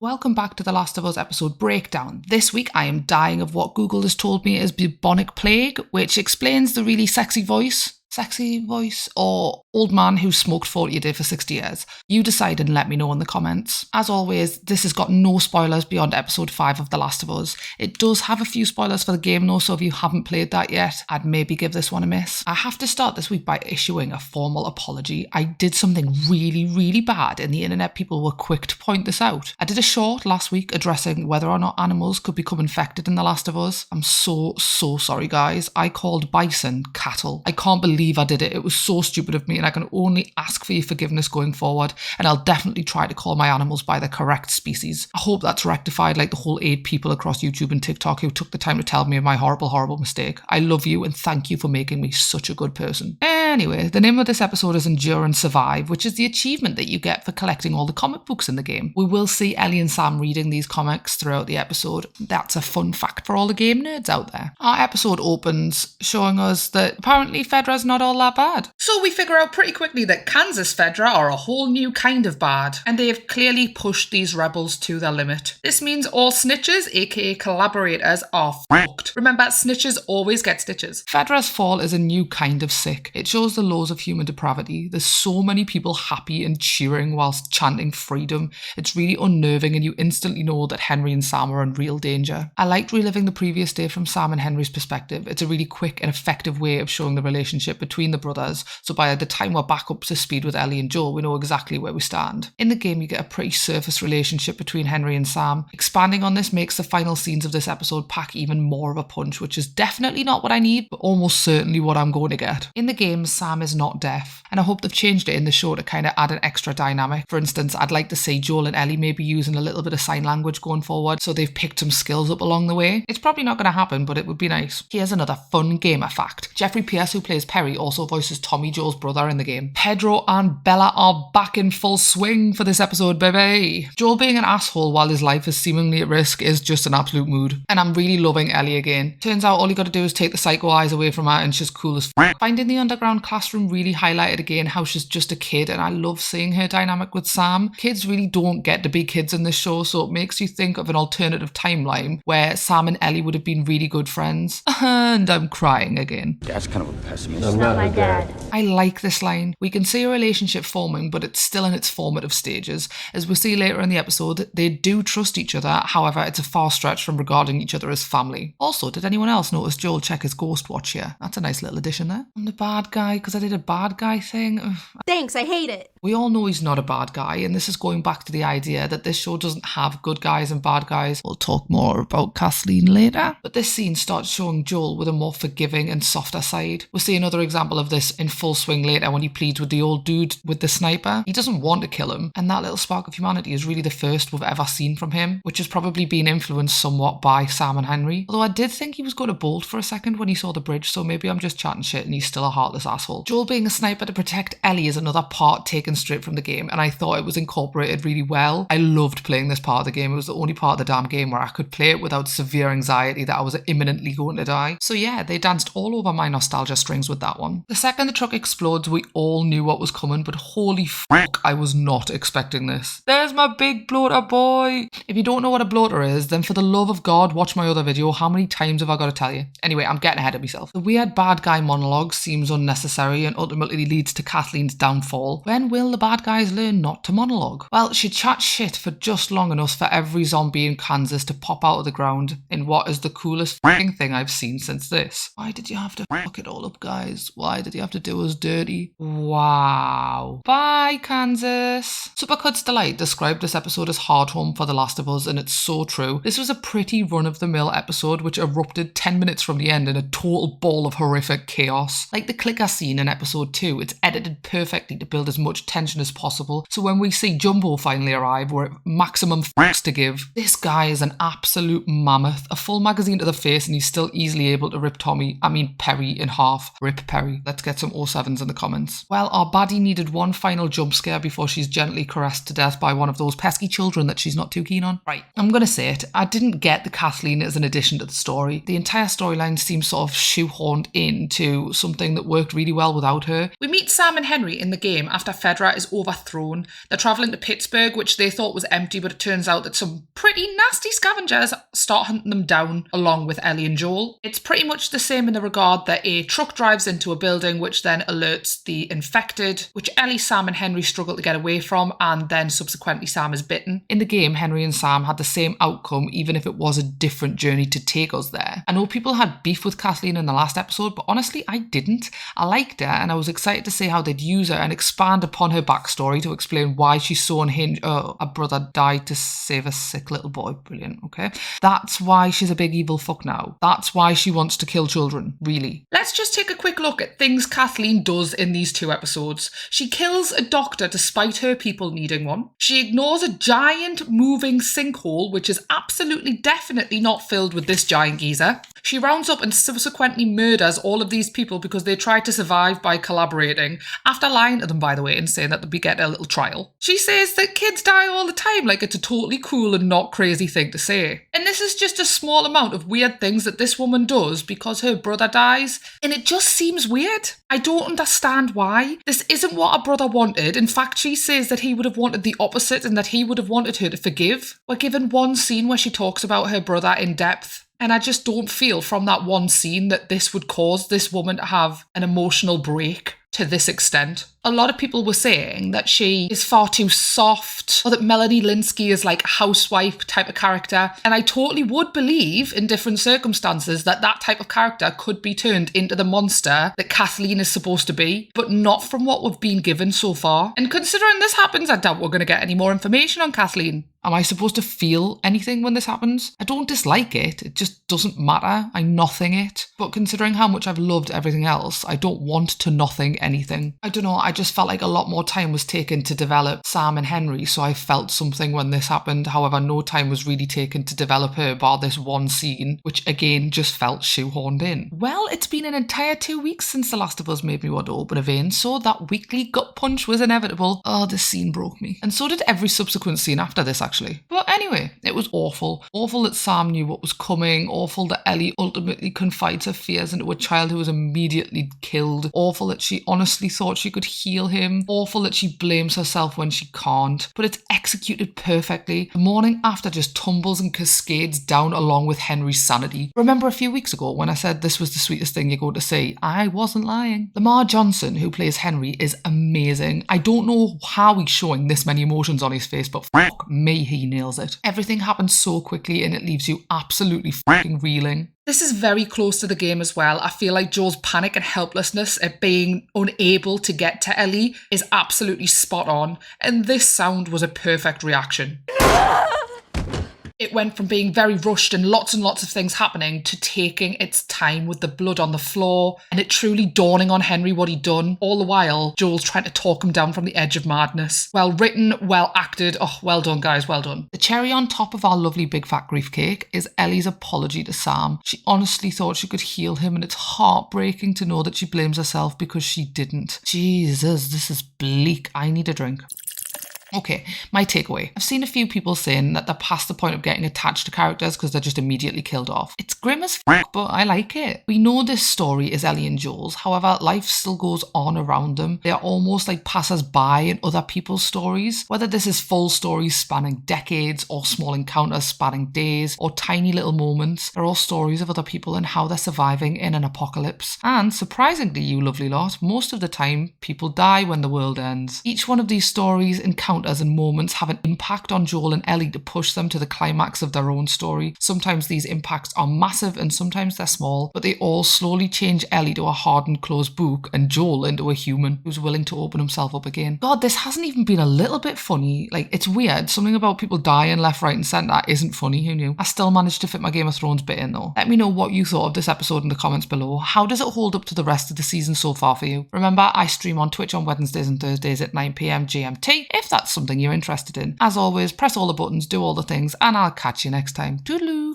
Welcome back to the Last of Us episode breakdown. This week I am dying of what Google has told me is bubonic plague, which explains the really sexy voice or old man who smoked 40 a day for 60 years. You decide and let me know in the comments. As always, this has got no spoilers beyond episode 5 of The Last of Us. It does have a few spoilers for the game though, so if you haven't played that yet, I'd maybe give this one a miss. I have to start this week by issuing a formal apology. I did something really bad and the internet people were quick to point this out. I did a short last week addressing whether or not animals could become infected in The Last of Us. I'm so sorry guys. I called bison cattle. I can't believe I did it. It was so stupid of me and I can only ask for your forgiveness going forward, and I'll definitely try to call my animals by the correct species. I hope that's rectified like the whole 8 people across YouTube and TikTok who took the time to tell me of my horrible mistake. I love you and thank you for making me such a good person. Anyway, the name of this episode is Endure and Survive, which is the achievement that you get for collecting all the comic books in the game. We will see Ellie and Sam reading these comics throughout the episode. That's a fun fact for all the game nerds out there. Our episode opens showing us that apparently Fedra's not all that bad. So we figure out pretty quickly that Kansas Fedra are a whole new kind of bad, and they have clearly pushed these rebels to their limit. This means all snitches, aka collaborators, are fucked. Remember, snitches always get stitches. Fedra's fall is a new kind of sick. It shows the laws of human depravity. There's so many people happy and cheering whilst chanting freedom. It's really unnerving and you instantly know that Henry and Sam are in real danger. I liked reliving the previous day from Sam and Henry's perspective. It's a really quick and effective way of showing the relationship between the brothers, so by the time we're back up to speed with Ellie and Joel, we know exactly where we stand. In the game, you get a pretty surface relationship between Henry and Sam. Expanding on this makes the final scenes of this episode pack even more of a punch, which is definitely not what I need, but almost certainly what I'm going to get. In the game, Sam is not deaf, and I hope they've changed it in the show to kind of add an extra dynamic. For instance, I'd like to see Joel and Ellie maybe using a little bit of sign language going forward, so they've picked some skills up along the way. It's probably not going to happen, but it would be nice. Here's another fun gamer fact. Jeffrey Pierce, who plays Perry, also voices Tommy, Joel's brother in the game. Pedro and Bella are back in full swing for this episode, baby. Joel being an asshole while his life is seemingly at risk is just an absolute mood. And I'm really loving Ellie again. Turns out all you gotta do is take the psycho eyes away from her and she's cool as f***. Finding the underground classroom really highlighted again how she's just a kid, and I love seeing her dynamic with Sam. Kids really don't get to be kids in this show, so it makes you think of an alternative timeline where Sam and Ellie would have been really good friends. And I'm crying again. That's kind of a pessimist. I'm not my dad. I like this line. We can see a relationship forming, but it's still in its formative stages. As we'll see later in the episode, they do trust each other. However, it's a far stretch from regarding each other as family. Also, did anyone else notice Joel check his ghost watch here? That's a nice little addition there. I'm the bad guy because I did a bad guy thing. Thanks, I hate it. We all know he's not a bad guy, and this is going back to the idea that this show doesn't have good guys and bad guys. We'll talk more about Kathleen later. But this scene starts showing Joel with a more forgiving and softer side. We'll see another example of this in full swing later when he pleads with the old dude with the sniper. He doesn't want to kill him, and that little spark of humanity is really the first we've ever seen from him, which has probably been influenced somewhat by Sam and Henry. Although I did think he was going to bolt for a second when he saw the bridge, so maybe I'm just chatting shit and he's still a heartless asshole. Joel being a sniper to protect Ellie is another part taken straight from the game, and I thought it was incorporated really well. I loved playing this part of the game. It was the only part of the damn game where I could play it without severe anxiety that I was imminently going to die. So yeah, they danced all over my nostalgia strings with that one. The second the truck explodes, we all knew what was coming, but holy fuck, I was not expecting this. There's my big bloater boy. If you don't know what a bloater is, then for the love of God, watch my other video. How many times have I got to tell you? Anyway, I'm getting ahead of myself. The weird bad guy monologue seems unnecessary and ultimately leads to Kathleen's downfall. When will the bad guys learn not to monologue? Well, she chats shit for just long enough for every zombie in Kansas to pop out of the ground in what is the coolest f***ing thing I've seen since this. Why did you have to fuck it all up, guys? Why did you have to do us dirty? Wow. Bye, Kansas. Supercut's Delight described this episode as hard home for The Last of Us, and it's so true. This was a pretty run-of-the-mill episode which erupted 10 minutes from the end in a total ball of horrific chaos. Like the clicker scene in episode 2, it's edited perfectly to build as much tension as possible, so when we see Jumbo finally arrive, we're at maximum f***s to give. This guy is an absolute mammoth. A full magazine to the face and he's still easily able to rip Perry in half. Rip Perry. Let's get some 07s in the comments. Well, our baddie needed one final jump scare before she's gently caressed to death by one of those pesky children that she's not too keen on. Right, I'm gonna say it. I didn't get the Kathleen as an addition to the story. The entire storyline seems sort of shoehorned into something that worked really well without her. We meet Sam and Henry in the game after Fedra Confederate is overthrown. They're travelling to Pittsburgh, which they thought was empty, but it turns out that some pretty nasty scavengers start hunting them down along with Ellie and Joel. It's pretty much the same in the regard that a truck drives into a building, which then alerts the infected, which Ellie, Sam and Henry struggle to get away from, and then subsequently Sam is bitten. In the game, Henry and Sam had the same outcome, even if it was a different journey to take us there. I know people had beef with Kathleen in the last episode, but honestly, I didn't. I liked her, and I was excited to see how they'd use her and expand upon her backstory to explain why she's so unhinged. Oh, a brother died to save a sick little boy. Brilliant, okay? That's why she's a big evil fuck now. That's why she wants to kill children, really. Let's just take a quick look at things Kathleen does in these 2 episodes. She kills a doctor despite her people needing one. She ignores a giant moving sinkhole, which is absolutely definitely not filled with this giant geezer. She rounds up and subsequently murders all of these people because they tried to survive by collaborating, after lying to them, by the way, and saying that they'll be getting a little trial. She says that kids die all the time, like it's a totally cool and not crazy thing to say. And this is just a small amount of weird things that this woman does because her brother dies, and it just seems weird. I don't understand why. This isn't what her brother wanted. In fact, she says that he would have wanted the opposite and that he would have wanted her to forgive. We're given one scene where she talks about her brother in depth, and I just don't feel from that one scene that this would cause this woman to have an emotional break to this extent. A lot of people were saying that she is far too soft, or that Melanie Linsky is like a housewife type of character. And I totally would believe in different circumstances that that type of character could be turned into the monster that Kathleen is supposed to be, but not from what we've been given so far. And considering this happens, I doubt we're going to get any more information on Kathleen. Am I supposed to feel anything when this happens? I don't dislike it. It just doesn't matter. I nothing it. But considering how much I've loved everything else, I don't want to nothing anything. I don't know. I just felt like a lot more time was taken to develop Sam and Henry, so I felt something when this happened. However, no time was really taken to develop her bar this one scene, which again just felt shoehorned in. Well, it's been an entire 2 weeks since The Last of Us made me want to open a vein, so that weekly gut punch was inevitable. Oh, this scene broke me. And so did every subsequent scene after this, actually. But anyway, it was awful. Awful that Sam knew what was coming. Awful that Ellie ultimately confides her fears into a child who was immediately killed. Awful that she honestly thought she could heal him. Awful that she blames herself when she can't. But it's executed perfectly. The morning after just tumbles and cascades down along with Henry's sanity. Remember a few weeks ago when I said this was the sweetest thing you're going to see? I wasn't lying. Lamar Johnson, who plays Henry, is amazing. I don't know how he's showing this many emotions on his face, but fuck me, he nails it. Everything happens so quickly and it leaves you absolutely fucking reeling. This is very close to the game as well. I feel like Joel's panic and helplessness at being unable to get to Ellie is absolutely spot on, and this sound was a perfect reaction. It went from being very rushed and lots of things happening to taking its time with the blood on the floor and it truly dawning on Henry what he'd done. All the while, Joel's trying to talk him down from the edge of madness. Well written, well acted. Oh, well done, guys, well done. The cherry on top of our lovely big fat grief cake is Ellie's apology to Sam. She honestly thought she could heal him, and it's heartbreaking to know that she blames herself because she didn't. Jesus, this is bleak. I need a drink. Okay, my takeaway. I've seen a few people saying that they're past the point of getting attached to characters because they're just immediately killed off. It's grim as fuck, but I like it. We know this story is Ellie and Joel's, however, life still goes on around them. They are almost like passers-by in other people's stories. Whether this is full stories spanning decades, or small encounters spanning days, or tiny little moments, they're all stories of other people and how they're surviving in an apocalypse. And surprisingly, you lovely lot, most of the time, people die when the world ends. Each one of these stories encounters and moments have an impact on Joel and Ellie to push them to the climax of their own story. Sometimes these impacts are massive and sometimes they're small, but they all slowly change Ellie to a hardened closed book and Joel into a human who's willing to open himself up again. God, this hasn't even been a little bit funny. Like, it's weird. Something about people dying left, right and centre isn't funny. Who knew? I still managed to fit my Game of Thrones bit in though. Let me know what you thought of this episode in the comments below. How does it hold up to the rest of the season so far for you? Remember, I stream on Twitch on Wednesdays and Thursdays at 9 PM GMT if that's something you're interested in. As always, press all the buttons, do all the things, and I'll catch you next time. Toodaloo!